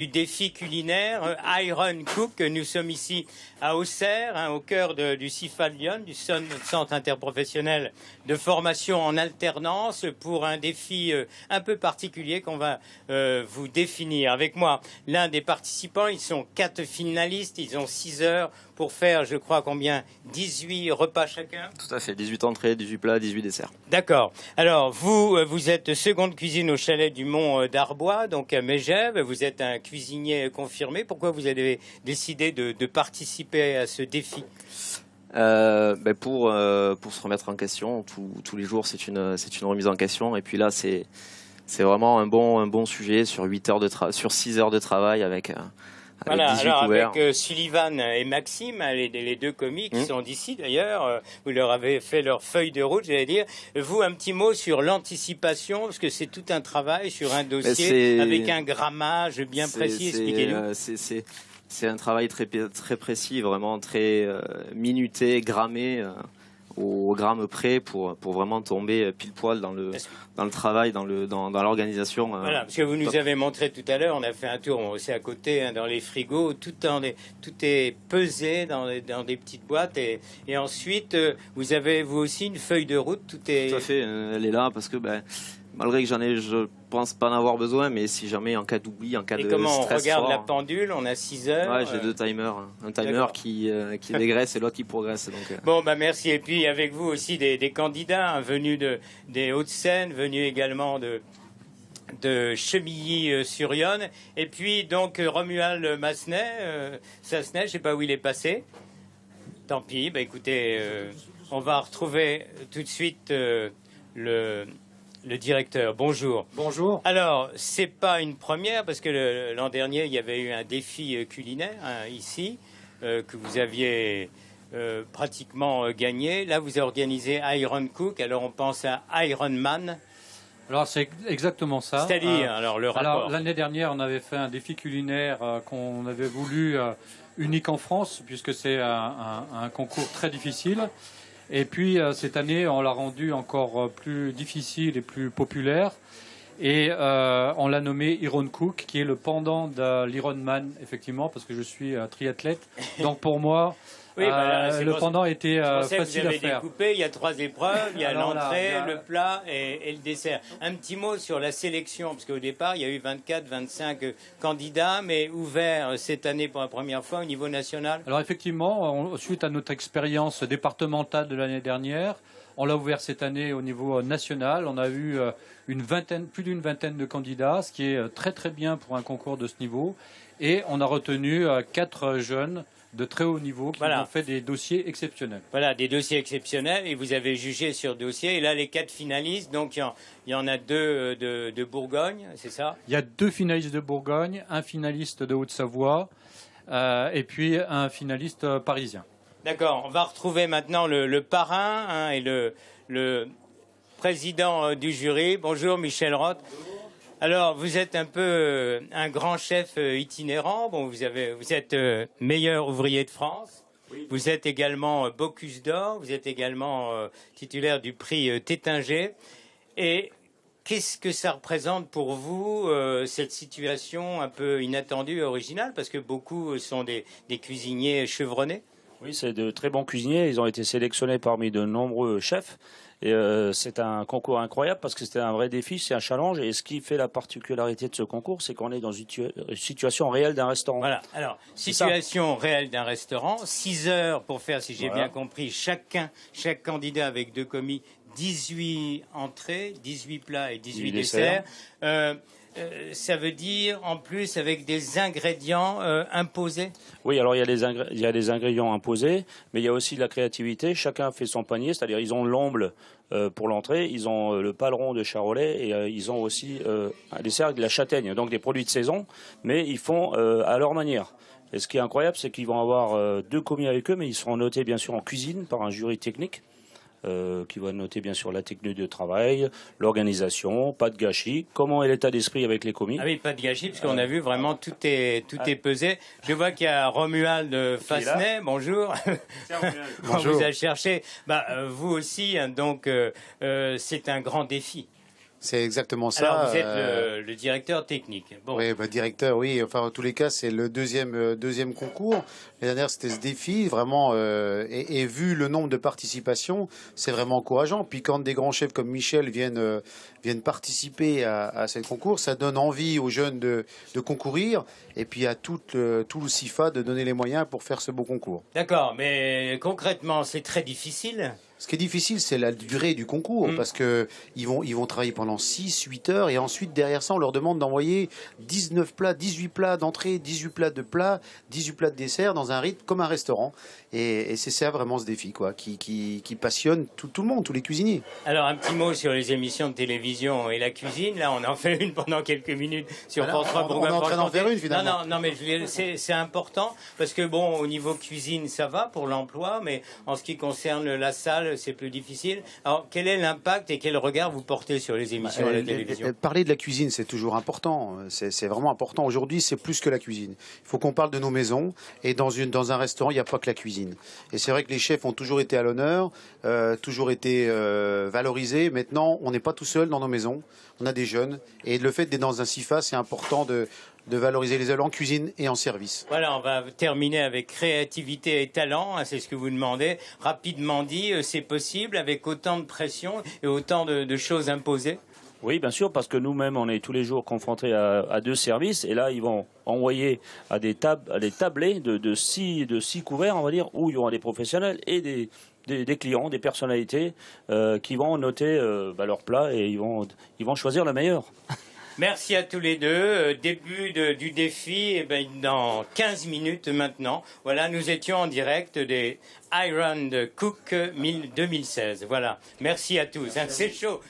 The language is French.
du défi culinaire Iron Cook. Nous sommes ici à Auxerre, au cœur du CIFA Lyon, du Centre interprofessionnel de formation en alternance, pour un défi un peu particulier qu'on va vous définir. Avec moi, l'un des participants, ils sont 4 finalistes, ils ont 6 heures pour faire, je crois, combien 18 repas chacun? Tout à fait, 18 entrées, 18 plats, 18 desserts. D'accord. Alors, vous êtes seconde cuisine au chalet du Mont d'Arbois, donc à Megève. Vous êtes un cuisinier confirmé. Pourquoi vous avez décidé de participer à ce défi? Pour se remettre en question. Tous les jours, c'est une remise en question. Et puis là, c'est vraiment un bon sujet sur 6 heures de travail avec... Voilà, 18 alors couverts. avec Sullivan et Maxime, les deux comiques qui sont d'ici d'ailleurs, vous leur avez fait leur feuille de route, j'allais dire. Vous, un petit mot sur l'anticipation, parce que c'est tout un travail sur un dossier avec un grammage bien précis, expliquez-nous. C'est un travail très précis, vraiment très minuté, grammé, au gramme près pour vraiment tomber pile poil dans le travail, dans l'organisation. Voilà, parce que vous nous avez montré tout à l'heure, on a fait un tour aussi à côté, dans les frigos, tout est pesé dans des petites boîtes et ensuite vous avez vous aussi une feuille de route, tout est... Tout à fait, elle est là parce que malgré que je pense pas en avoir besoin, mais si jamais en cas d'oubli, en cas de stress fort... Et comment on regarde la pendule, on a 6 heures. Ouais, j'ai 2 timers. Un timer qui dégraisse et l'autre qui progresse. Donc, Bon, merci. Et puis avec vous aussi des candidats venus des Hauts-de-Seine, venus également de Chemilly-sur-Yonne. Et puis donc Romuald Sassenet, je ne sais pas où il est passé. Tant pis, écoutez, on va retrouver tout de suite le directeur. Bonjour. Bonjour. Alors, c'est pas une première parce que l'an dernier, il y avait eu un défi culinaire ici que vous aviez pratiquement gagné. Là, vous avez organisé Iron Cook. Alors, on pense à Iron Man. Alors, c'est exactement ça. C'est-à-dire, alors, le rapport. Alors, l'année dernière, on avait fait un défi culinaire qu'on avait voulu unique en France, puisque c'est un concours très difficile. Et puis, cette année, on l'a rendu encore plus difficile et plus populaire. Et on l'a nommé Iron Cook, qui est le pendant de l'Ironman, effectivement, parce que je suis triathlète. Donc, pour moi, oui, le pendant était facile à faire. Vous avez découpé, il y a 3 épreuves, il y a l'entrée, le plat et le dessert. Un petit mot sur la sélection, parce qu'au départ, il y a eu 24, 25 candidats, mais ouverts cette année pour la première fois au niveau national. Alors effectivement, suite à notre expérience départementale de l'année dernière, on l'a ouvert cette année au niveau national. On a eu plus d'une vingtaine de candidats, ce qui est très très bien pour un concours de ce niveau. Et on a retenu 4 jeunes de très haut niveau qui ont fait des dossiers exceptionnels. Voilà, des dossiers exceptionnels et vous avez jugé sur dossier. Et là, les 4 finalistes, donc il y en a 2 de Bourgogne, c'est ça? Il y a 2 finalistes de Bourgogne, un finaliste de Haute-Savoie et puis un finaliste parisien. D'accord, on va retrouver maintenant le parrain et le président du jury. Bonjour Michel Roth. Alors, vous êtes un peu un grand chef itinérant. Bon, vous êtes meilleur ouvrier de France. Oui. Vous êtes également Bocuse d'Or. Vous êtes également titulaire du prix Tétinger. Et qu'est-ce que ça représente pour vous, cette situation un peu inattendue, originale, parce que beaucoup sont des cuisiniers chevronnés? Oui, c'est de très bons cuisiniers. Ils ont été sélectionnés parmi de nombreux chefs. Et c'est un concours incroyable parce que c'était un vrai défi, c'est un challenge. Et ce qui fait la particularité de ce concours, c'est qu'on est dans une situation réelle d'un restaurant. Voilà, alors, situation réelle d'un restaurant, 6 heures pour faire, si j'ai bien compris, chaque candidat avec 2 commis, 18 entrées, 18 plats et 18 desserts. Ça veut dire, en plus, avec des ingrédients imposés? Oui, alors il y a des ingrédients imposés, mais il y a aussi de la créativité. Chacun fait son panier, c'est-à-dire ils ont l'omble pour l'entrée, ils ont le paleron de charolais et ils ont aussi un dessert avec de la châtaigne, donc des produits de saison, mais ils font à leur manière. Et ce qui est incroyable, c'est qu'ils vont avoir 2 commis avec eux, mais ils seront notés bien sûr en cuisine par un jury technique. Qui va noter bien sûr la technique de travail, l'organisation, pas de gâchis, comment est l'état d'esprit avec les commis. Ah oui, pas de gâchis, parce qu'on a vu vraiment tout est pesé. Je vois qu'il y a Romuald Sassenet, bonjour. On vous a cherché. Vous aussi, donc c'est un grand défi. C'est exactement ça. Alors, vous êtes le directeur technique. Bon. Oui, directeur, oui. Enfin, en tous les cas, c'est le deuxième concours. L'année dernière, c'était ce défi, vraiment. Et vu le nombre de participations, c'est vraiment encourageant. Puis quand des grands chefs comme Michel viennent participer à ce concours, ça donne envie aux jeunes de concourir. Et puis à tout le CIFA de donner les moyens pour faire ce beau concours. D'accord, mais concrètement, c'est très difficile. Ce qui est difficile, c'est la durée du concours, parce que ils vont travailler pendant 6-8 heures, et ensuite, derrière ça, on leur demande d'envoyer 19 plats, 18 plats d'entrée, 18 plats de plats, 18 plats de dessert, dans un rythme comme un restaurant. Et c'est ça vraiment ce défi, quoi, qui passionne tout le monde, tous les cuisiniers. Alors, un petit mot sur les émissions de télévision et la cuisine. Là, on en fait une pendant quelques minutes sur France 3. On est en train d'en faire une, finalement. Non, mais c'est important, parce que, bon, au niveau cuisine, ça va pour l'emploi, mais en ce qui concerne la salle, c'est plus difficile. Alors, quel est l'impact et quel regard vous portez sur les émissions à la télévision? Parler de la cuisine, c'est toujours important. C'est vraiment important. Aujourd'hui, c'est plus que la cuisine. Il faut qu'on parle de nos maisons. Et dans un restaurant, il n'y a pas que la cuisine. Et c'est vrai que les chefs ont toujours été à l'honneur, toujours été valorisés. Maintenant, on n'est pas tout seul dans nos maisons. On a des jeunes. Et le fait d'être dans un CIFA, c'est important de valoriser les élèves en cuisine et en service. Voilà, on va terminer avec créativité et talent, hein, c'est ce que vous demandez. Rapidement dit, c'est possible avec autant de pression et autant de choses imposées? Oui, bien sûr, parce que nous-mêmes, on est tous les jours confrontés à 2 services, et là, ils vont envoyer à des tablés de 6 couverts, on va dire, où il y aura des professionnels et des clients, des personnalités qui vont noter leurs plats, et ils vont choisir le meilleur. Merci à tous les deux. Début du défi dans 15 minutes maintenant. Voilà, nous étions en direct des Iron Cook 2016. Voilà, merci à tous. Hein, c'est chaud.